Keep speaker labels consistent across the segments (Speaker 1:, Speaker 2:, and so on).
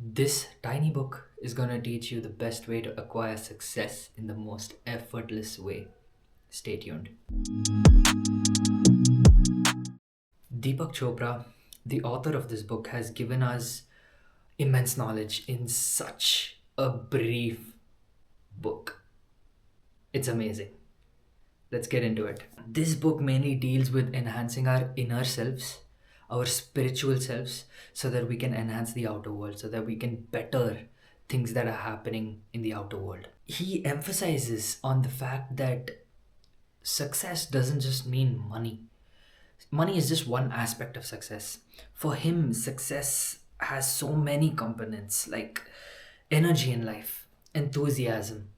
Speaker 1: This tiny book is going to teach you the best way to acquire success in the most effortless way. Stay tuned. Deepak Chopra, the author of this book, has given us immense knowledge in such a brief book. It's amazing. Let's get into it. This book mainly deals with enhancing our inner selves, our spiritual selves, so that we can enhance the outer world, so that we can better things that are happening in the outer world. He emphasizes on the fact that success doesn't just mean money. Money is just one aspect of success. For him, success has so many components like energy in life, enthusiasm,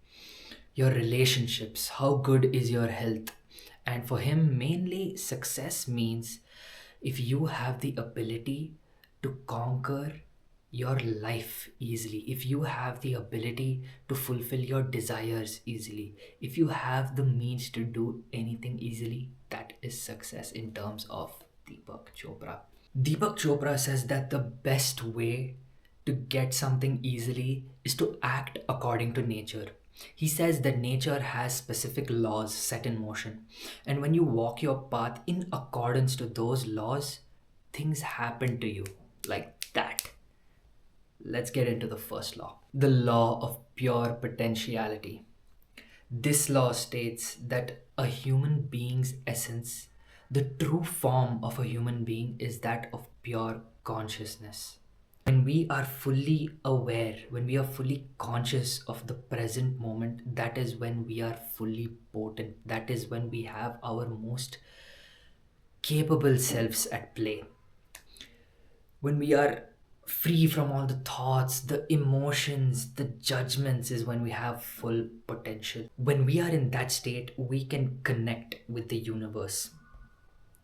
Speaker 1: your relationships, how good is your health. And for him, mainly success means if you have the ability to conquer your life easily, if you have the ability to fulfill your desires easily, if you have the means to do anything easily, that is success in terms of Deepak Chopra. Deepak Chopra says that the best way to get something easily is to act according to nature. He says that nature has specific laws set in motion, and when you walk your path in accordance to those laws, things happen to you like that. Let's get into the first law, the law of pure potentiality. This law states that a human being's essence, the true form of a human being, is that of pure consciousness. When we are fully aware, when we are fully conscious of the present moment, that is when we are fully potent. That is when we have our most capable selves at play. When we are free from all the thoughts, the emotions, the judgments, is when we have full potential. When we are in that state, we can connect with the universe.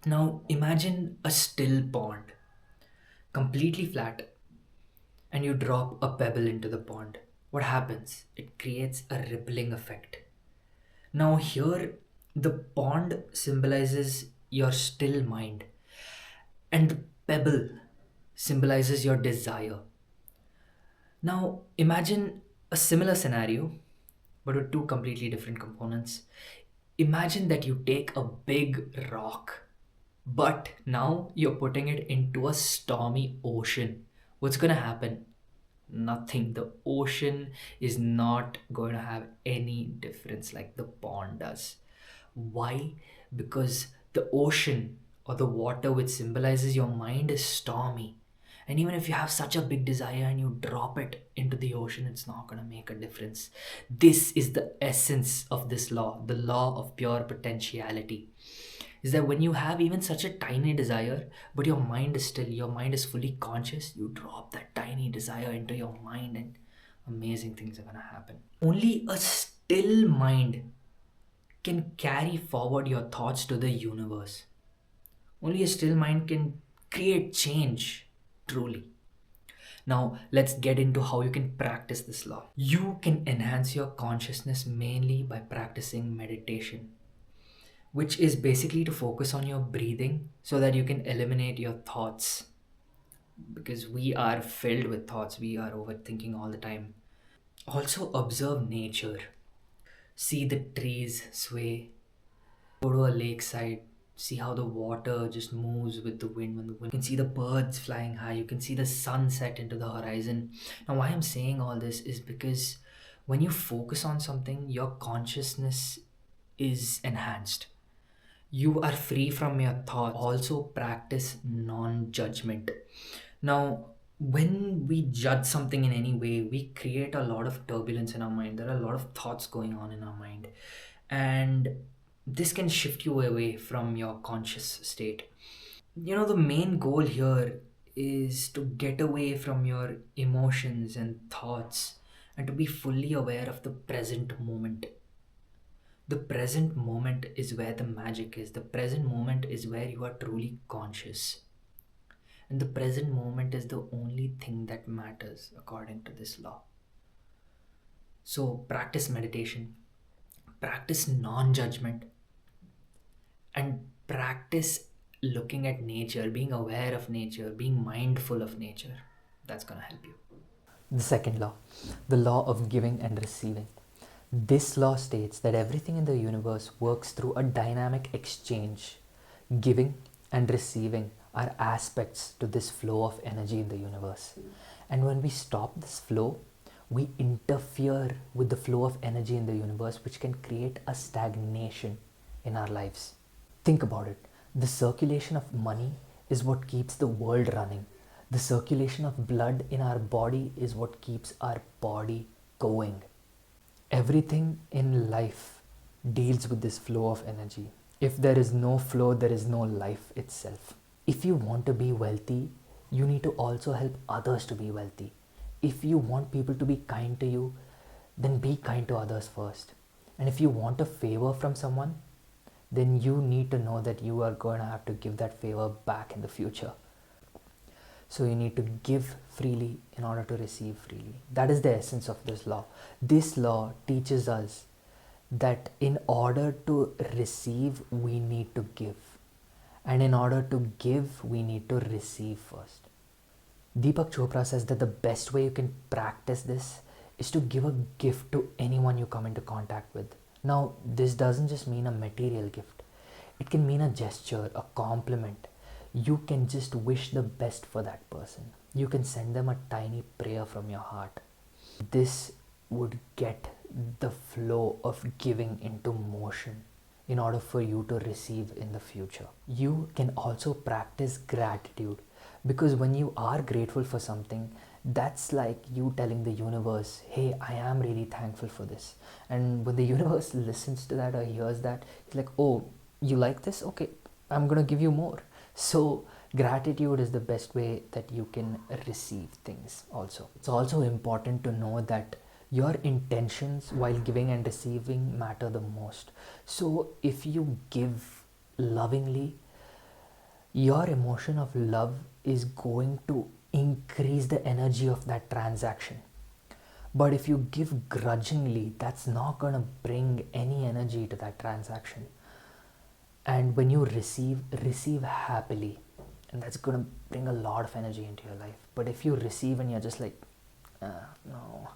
Speaker 1: Now, imagine a still pond, completely flat, and you drop a pebble into the pond. What happens? It creates a rippling effect. Now, here, the pond symbolizes your still mind, and the pebble symbolizes your desire. Now, imagine a similar scenario, but with two completely different components. Imagine that you take a big rock, but now you're putting it into a stormy ocean. What's going to happen? Nothing. The ocean is not going to have any difference like the pond does. Why? Because the ocean or the water, which symbolizes your mind, is stormy. And even if you have such a big desire and you drop it into the ocean, it's not going to make a difference. This is the essence of this law, the law of pure potentiality. Is that when you have even such a tiny desire, but your mind is still, your mind is fully conscious, you drop that tiny desire into your mind and amazing things are going to happen. Only a still mind can carry forward your thoughts to the universe. Only a still mind can create change, truly. Now, let's get into how you can practice this law. You can enhance your consciousness mainly by practicing meditation, which is basically to focus on your breathing so that you can eliminate your thoughts. Because we are filled with thoughts, we are overthinking all the time. Also, observe nature. See the trees sway. Go to a lakeside, see how the water just moves with the wind. When the wind, you can see the birds flying high, you can see the sunset into the horizon. Now, why I'm saying all this is because when you focus on something, your consciousness is enhanced. You are free from your thoughts. Also, practice non judgment. Now, when we judge something in any way, we create a lot of turbulence in our mind. There are a lot of thoughts going on in our mind. And this can shift you away from your conscious state. The main goal here is to get away from your emotions and thoughts and to be fully aware of the present moment. The present moment is where the magic is. The present moment is where you are truly conscious. And the present moment is the only thing that matters according to this law. So practice meditation, practice non judgment, and practice looking at nature, being aware of nature, being mindful of nature. That's going to help you. The second law, the law of giving and receiving. This law states that everything in the universe works through a dynamic exchange. Giving and receiving are aspects to this flow of energy in the universe. And when we stop this flow, we interfere with the flow of energy in the universe, which can create a stagnation in our lives. Think about it. The circulation of money is what keeps the world running. The circulation of blood in our body is what keeps our body going. Everything in life deals with this flow of energy. If there is no flow, there is no life itself. If you want to be wealthy, you need to also help others to be wealthy. If you want people to be kind to you, then be kind to others first. And if you want a favor from someone, then you need to know that you are going to have to give that favor back in the future. So you need to give freely in order to receive freely. That is the essence of this law. This law teaches us that in order to receive, we need to give. And in order to give, we need to receive first. Deepak Chopra says that the best way you can practice this is to give a gift to anyone you come into contact with. Now, this doesn't just mean a material gift. It can mean a gesture, a compliment. You can just wish the best for that person. You can send them a tiny prayer from your heart. This would get the flow of giving into motion in order for you to receive in the future. You can also practice gratitude, because when you are grateful for something, that's like you telling the universe, hey, I am really thankful for this. And when the universe listens to that or hears that, it's like, oh, you like this? Okay, I'm gonna give you more. So gratitude is the best way that you can receive things also. It's also important to know that your intentions while giving and receiving matter the most. So if you give lovingly, your emotion of love is going to increase the energy of that transaction. But if you give grudgingly, that's not going to bring any energy to that transaction. And when you receive happily, and that's going to bring a lot of energy into your life. But if you receive and you're just like, no,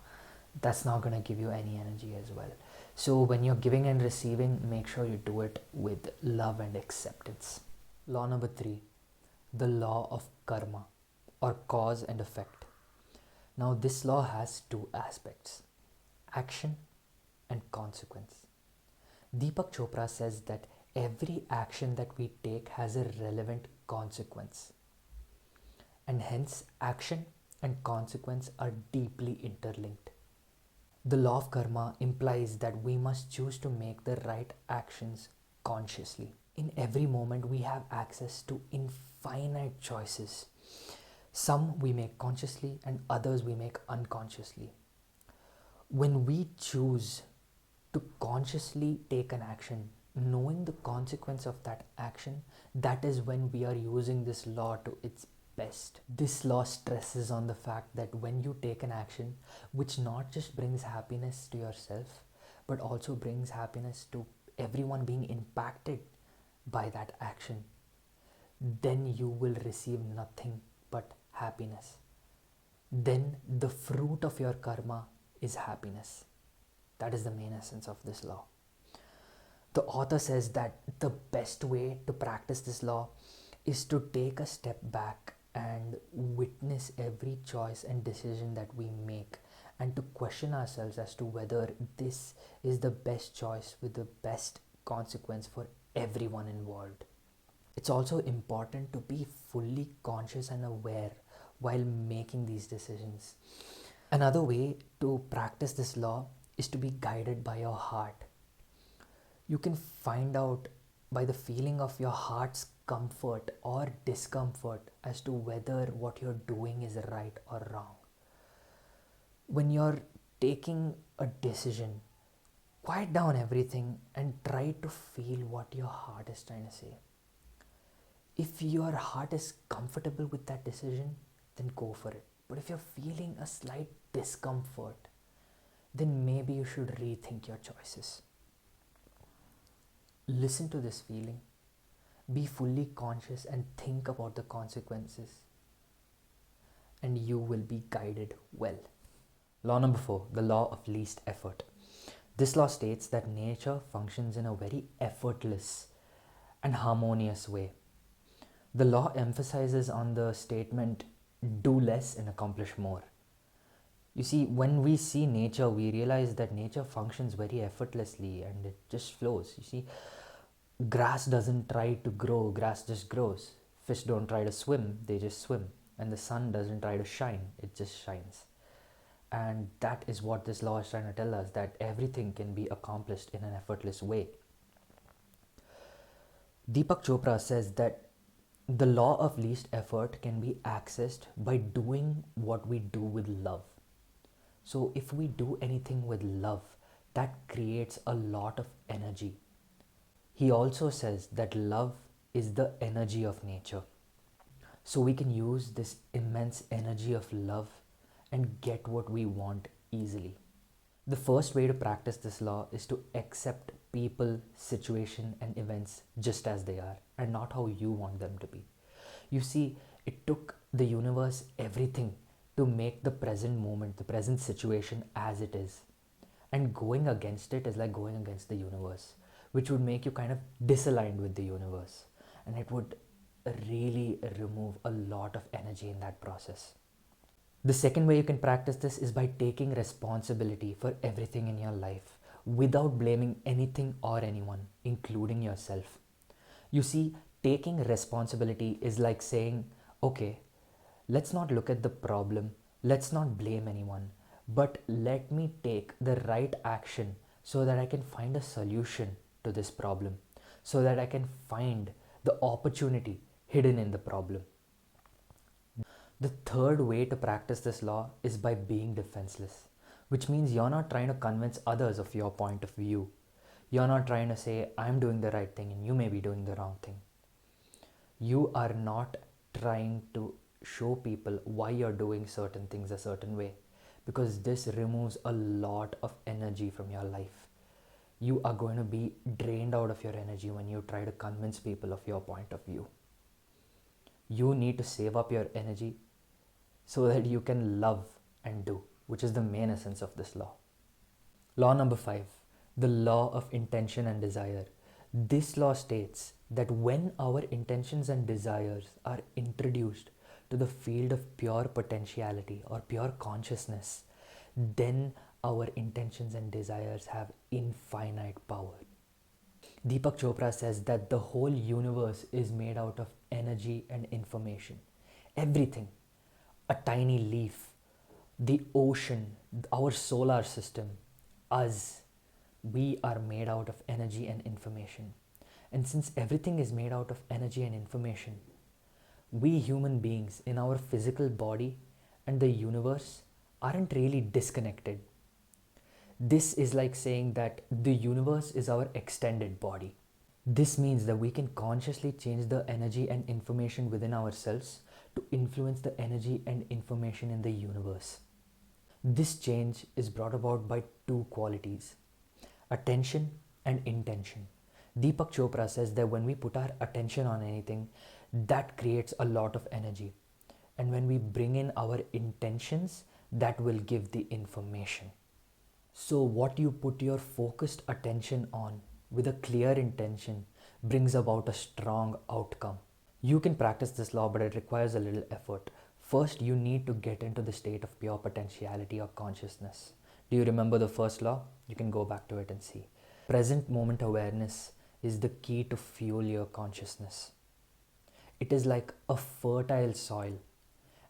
Speaker 1: that's not going to give you any energy as well. So when you're giving and receiving, make sure you do it with love and acceptance. Law number 3, the law of karma, or cause and effect. Now this law has two aspects, action and consequence. Deepak Chopra says that every action that we take has a relevant consequence, and hence action and consequence are deeply interlinked. The law of karma implies that we must choose to make the right actions consciously. In every moment, we have access to infinite choices. Some we make consciously, and others we make unconsciously. When we choose to consciously take an action, knowing the consequence of that action, that is when we are using this law to its best. This law stresses on the fact that when you take an action which not just brings happiness to yourself, but also brings happiness to everyone being impacted by that action, then you will receive nothing but happiness. Then the fruit of your karma is happiness. That is the main essence of this law. The author says that the best way to practice this law is to take a step back and witness every choice and decision that we make, and to question ourselves as to whether this is the best choice with the best consequence for everyone involved. It's also important to be fully conscious and aware while making these decisions. Another way to practice this law is to be guided by your heart. You can find out by the feeling of your heart's comfort or discomfort as to whether what you're doing is right or wrong. When you're taking a decision, quiet down everything and try to feel what your heart is trying to say. If your heart is comfortable with that decision, then go for it. But if you're feeling a slight discomfort, then maybe you should rethink your choices. Listen to this feeling. Be fully conscious and think about the consequences, and you will be guided well. Law number 4, the law of least effort. This law states that nature functions in a very effortless and harmonious way. The law emphasizes on the statement, do less and accomplish more. You see, when we see nature, we realize that nature functions very effortlessly and it just flows. You see, grass doesn't try to grow, grass just grows. Fish don't try to swim, they just swim. And the sun doesn't try to shine, it just shines. And that is what this law is trying to tell us, that everything can be accomplished in an effortless way. Deepak Chopra says that the law of least effort can be accessed by doing what we do with love. So, if we do anything with love, that creates a lot of energy. He also says that love is the energy of nature. So, we can use this immense energy of love and get what we want easily. The first way to practice this law is to accept people, situation, and events just as they are and not how you want them to be. You see, it took the universe everything to make the present moment, the present situation as it is. And going against it is like going against the universe, which would make you kind of disaligned with the universe. And it would really remove a lot of energy in that process. The second way you can practice this is by taking responsibility for everything in your life without blaming anything or anyone, including yourself. You see, taking responsibility is like saying, okay, let's not look at the problem, let's not blame anyone, but let me take the right action so that I can find a solution to this problem, so that I can find the opportunity hidden in the problem. The third way to practice this law is by being defenseless, which means you're not trying to convince others of your point of view. You're not trying to say, I'm doing the right thing and you may be doing the wrong thing. You are not trying to show people why you're doing certain things a certain way, because this removes a lot of energy from your life. You are going to be drained out of your energy when you try to convince people of your point of view. You need to save up your energy so that you can love and do, which is the main essence of this law. Law number 5, the law of intention and desire. This law states that when our intentions and desires are introduced to the field of pure potentiality or pure consciousness, then our intentions and desires have infinite power. Deepak Chopra says that the whole universe is made out of energy and information. Everything, a tiny leaf, the ocean, our solar system, us, we are made out of energy and information. And since everything is made out of energy and information, we human beings in our physical body and the universe aren't really disconnected. This is like saying that the universe is our extended body. This means that we can consciously change the energy and information within ourselves to influence the energy and information in the universe. This change is brought about by two qualities: attention and intention. Deepak Chopra says that when we put our attention on anything, that creates a lot of energy. And when we bring in our intentions, that will give the information. So, what you put your focused attention on with a clear intention brings about a strong outcome. You can practice this law, but it requires a little effort. First, you need to get into the state of pure potentiality or consciousness. Do you remember the first law? You can go back to it and see. Present moment awareness is the key to fuel your consciousness. It is like a fertile soil,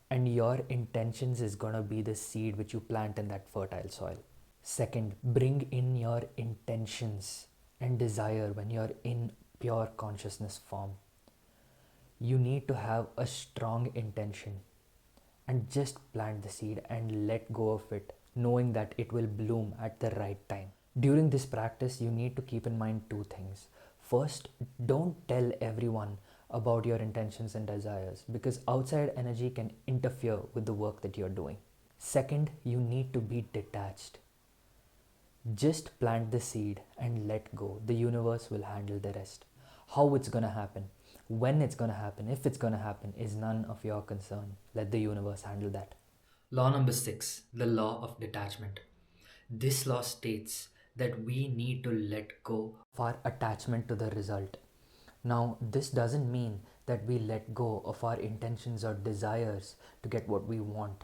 Speaker 1: and your intentions is going to be the seed which you plant in that fertile soil. Second, bring in your intentions and desire when you're in pure consciousness form. You need to have a strong intention and just plant the seed and let go of it, knowing that it will bloom at the right time. During this practice, you need to keep in mind two things. First, don't tell everyone about your intentions and desires, because outside energy can interfere with the work that you're doing. Second, you need to be detached. Just plant the seed and let go. The universe will handle the rest. How it's going to happen, when it's going to happen, if it's going to happen is none of your concern. Let the universe handle that. Law number 6, the law of detachment. This law states that we need to let go of our attachment to the result. Now, this doesn't mean that we let go of our intentions or desires to get what we want.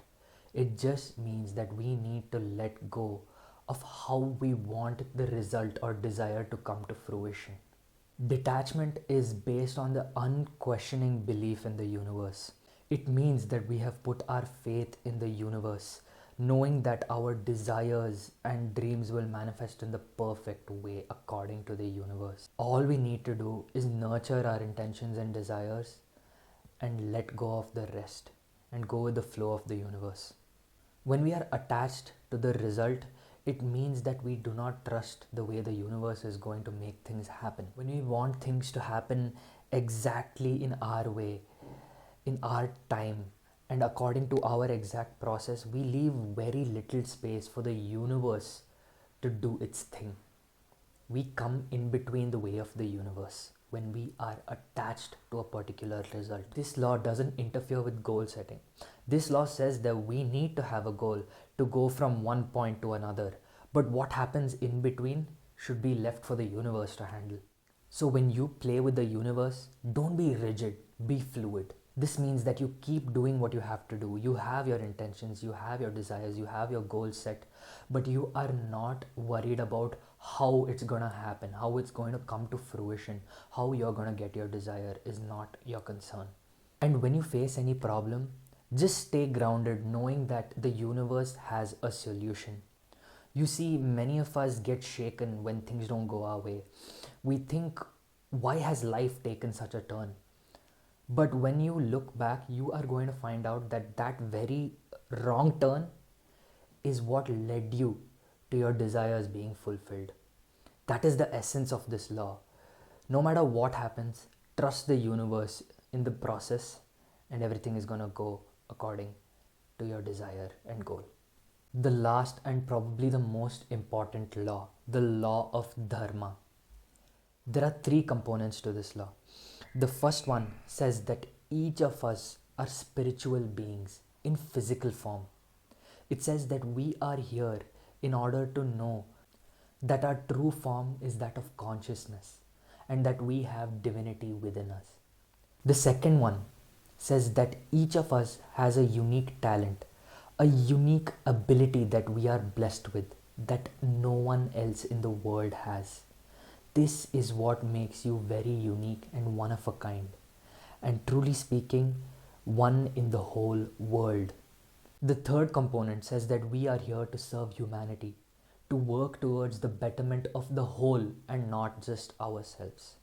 Speaker 1: It just means that we need to let go of how we want the result or desire to come to fruition. Detachment is based on the unquestioning belief in the universe. It means that we have put our faith in the universe, knowing that our desires and dreams will manifest in the perfect way according to the universe. All we need to do is nurture our intentions and desires and let go of the rest and go with the flow of the universe. When we are attached to the result, it means that we do not trust the way the universe is going to make things happen. When we want things to happen exactly in our way, in our time, and according to our exact process, we leave very little space for the universe to do its thing. We come in between the way of the universe when we are attached to a particular result. This law doesn't interfere with goal setting. This law says that we need to have a goal to go from one point to another, but what happens in between should be left for the universe to handle. So when you play with the universe, don't be rigid, be fluid. This means that you keep doing what you have to do. You have your intentions, you have your desires, you have your goals set, but you are not worried about how it's gonna happen, how it's going to come to fruition, how you're gonna get your desire is not your concern. And when you face any problem, just stay grounded knowing that the universe has a solution. You see, many of us get shaken when things don't go our way. We think, why has life taken such a turn? But when you look back, you are going to find out that that very wrong turn is what led you to your desires being fulfilled. That is the essence of this law. No matter what happens, trust the universe in the process, and everything is going to go according to your desire and goal. The last and probably the most important law, the law of dharma. There are three components to this law. The first one says that each of us are spiritual beings in physical form. It says that we are here in order to know that our true form is that of consciousness and that we have divinity within us. The second one says that each of us has a unique talent, a unique ability that we are blessed with that no one else in the world has. This is what makes you very unique and one of a kind, and truly speaking, one in the whole world. The third component says that we are here to serve humanity, to work towards the betterment of the whole and not just ourselves.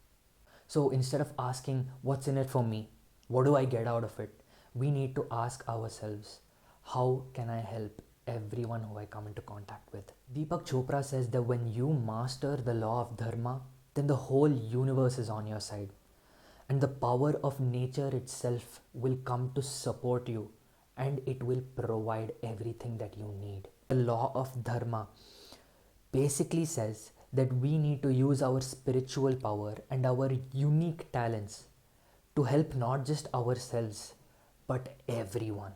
Speaker 1: So instead of asking, what's in it for me? What do I get out of it? We need to ask ourselves, how can I help everyone who I come into contact with? Deepak Chopra says that when you master the law of dharma, then the whole universe is on your side. And the power of nature itself will come to support you and it will provide everything that you need. The law of dharma basically says that we need to use our spiritual power and our unique talents to help not just ourselves but everyone.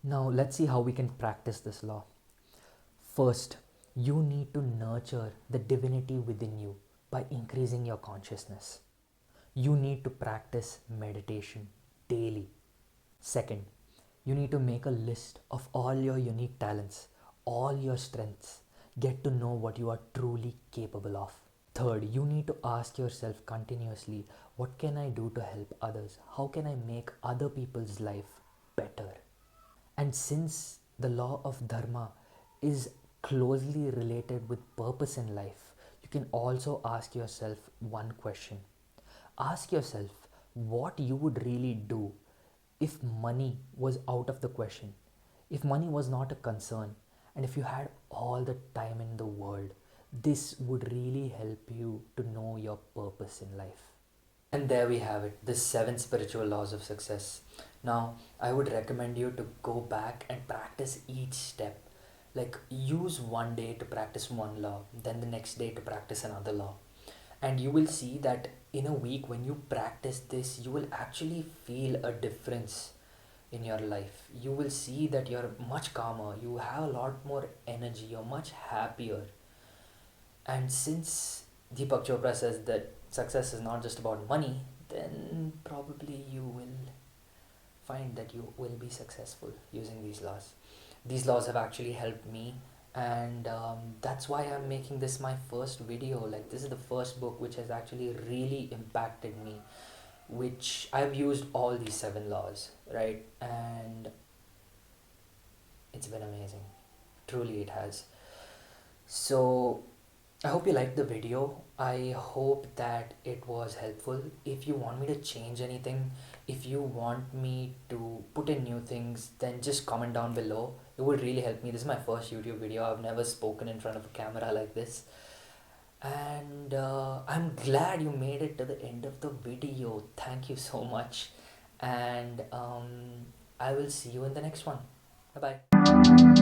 Speaker 1: Now, let's see how we can practice this law. First, you need to nurture the divinity within you by increasing your consciousness. You need to practice meditation daily. Second, you need to make a list of all your unique talents, all your strengths. Get to know what you are truly capable of. Third, you need to ask yourself continuously, what can I do to help others? How can I make other people's life better? And since the law of dharma is closely related with purpose in life, you can also ask yourself one question. Ask yourself what you would really do if money was out of the question, if money was not a concern, and if you had all the time in the world. This would really help you to know your purpose in life. And there we have it, the 7 spiritual laws of success. Now, I would recommend you to go back and practice each step. Like, use one day to practice one law, then the next day to practice another law. And you will see that in a week, when you practice this, you will actually feel a difference in your life. You will see that you're much calmer, you have a lot more energy, you're much happier. And since Deepak Chopra says that success is not just about money, then probably you will find that you will be successful using these laws. These laws have actually helped me, and that's why I'm making this my first video. Like, this is the first book which has actually really impacted me, which I've used all these seven laws, right? And it's been amazing. Truly, it has. So, I hope you liked the video. I hope that it was helpful. If you want me to change anything, if you want me to put in new things, then just comment down below. It would really help me. This is my first YouTube video. I've never spoken in front of a camera like this. And I'm glad you made it to the end of the video. Thank you so much. And I will see you in the next one. Bye bye.